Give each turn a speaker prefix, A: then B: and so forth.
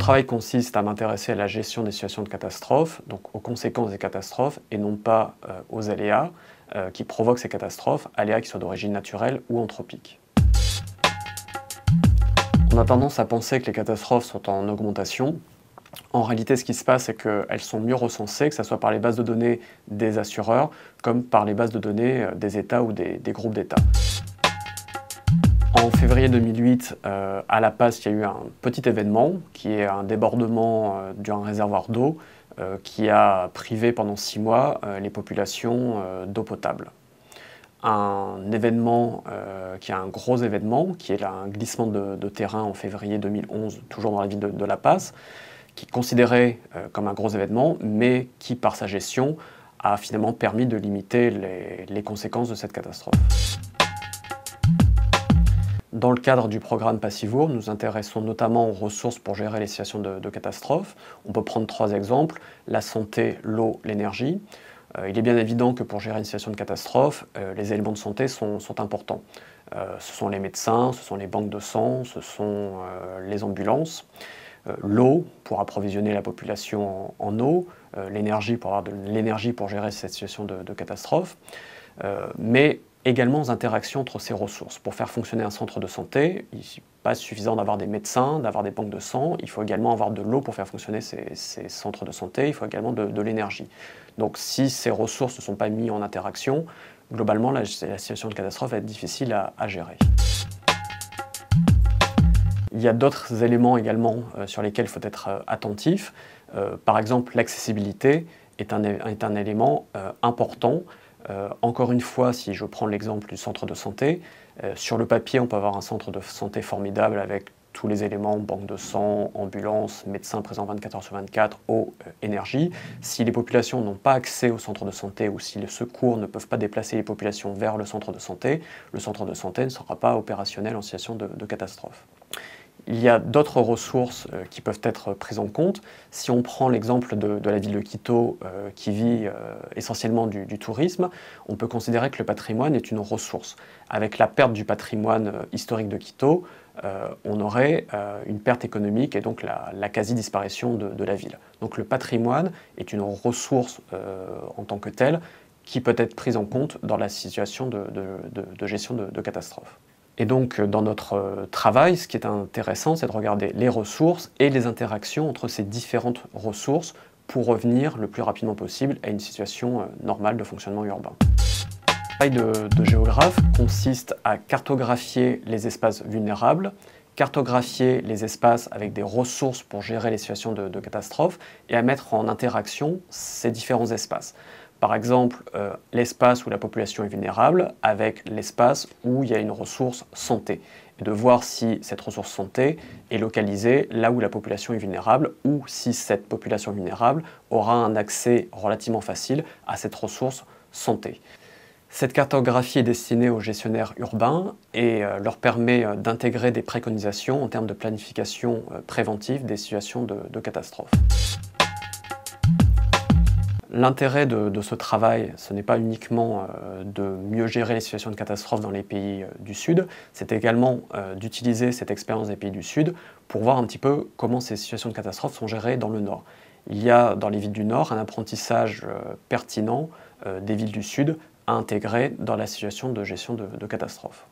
A: travail consiste à m'intéresser à la gestion des situations de catastrophe, donc aux conséquences des catastrophes, et non pas aux aléas qui provoquent ces catastrophes, aléas qui soient d'origine naturelle ou anthropique. On a tendance à penser que les catastrophes sont en augmentation. En réalité, ce qui se passe, c'est qu'elles sont mieux recensées, que ce soit par les bases de données des assureurs, comme par les bases de données des États ou des groupes d'États. En février 2008, à La Paz, il y a eu un petit événement, qui est un débordement d'un réservoir d'eau qui a privé pendant 6 mois les populations d'eau potable. Un événement qui est un gros événement, qui est un glissement de terrain en février 2011, toujours dans la ville de La Paz, qui est considéré comme un gros événement, mais qui, par sa gestion, a finalement permis de limiter les conséquences de cette catastrophe. Dans le cadre du programme Passivour, nous nous intéressons notamment aux ressources pour gérer les situations de catastrophe. On peut prendre 3 exemples, la santé, l'eau, l'énergie. Il est bien évident que pour gérer une situation de catastrophe, les éléments de santé sont importants. Ce sont les médecins, ce sont les banques de sang, ce sont les ambulances. L'eau pour approvisionner la population en eau, l'énergie pour avoir de l'énergie pour gérer cette situation de catastrophe, mais également aux interactions entre ces ressources. Pour faire fonctionner un centre de santé, il n'est pas suffisant d'avoir des médecins, d'avoir des banques de sang, il faut également avoir de l'eau pour faire fonctionner ces centres de santé, il faut également de l'énergie. Donc si ces ressources ne sont pas mises en interaction, globalement la situation de catastrophe va être difficile à gérer. Il y a d'autres éléments également sur lesquels il faut être attentif. Par exemple, l'accessibilité est un élément important. Encore une fois, si je prends l'exemple du centre de santé, sur le papier, on peut avoir un centre de santé formidable avec tous les éléments, banque de sang, ambulance, médecins présents 24 heures sur 24, eau, énergie. Si les populations n'ont pas accès au centre de santé ou si les secours ne peuvent pas déplacer les populations vers le centre de santé ne sera pas opérationnel en situation de catastrophe. Il y a d'autres ressources qui peuvent être prises en compte. Si on prend l'exemple de la ville de Quito qui vit essentiellement du tourisme, on peut considérer que le patrimoine est une ressource. Avec la perte du patrimoine historique de Quito, on aurait une perte économique et donc la quasi-disparition de la ville. Donc le patrimoine est une ressource en tant que telle qui peut être prise en compte dans la situation de gestion de catastrophe. Et donc, dans notre travail, ce qui est intéressant, c'est de regarder les ressources et les interactions entre ces différentes ressources pour revenir le plus rapidement possible à une situation normale de fonctionnement urbain. Le travail de géographe consiste à cartographier les espaces vulnérables, cartographier les espaces avec des ressources pour gérer les situations de catastrophe et à mettre en interaction ces différents espaces. Par exemple, l'espace où la population est vulnérable avec l'espace où il y a une ressource santé. Et de voir si cette ressource santé est localisée là où la population est vulnérable ou si cette population vulnérable aura un accès relativement facile à cette ressource santé. Cette cartographie est destinée aux gestionnaires urbains et leur permet d'intégrer des préconisations en termes de planification préventive des situations de catastrophe. L'intérêt de ce travail, ce n'est pas uniquement de mieux gérer les situations de catastrophe dans les pays du Sud, c'est également d'utiliser cette expérience des pays du Sud pour voir un petit peu comment ces situations de catastrophe sont gérées dans le Nord. Il y a dans les villes du Nord un apprentissage pertinent des villes du Sud à intégrer dans la situation de gestion de catastrophe.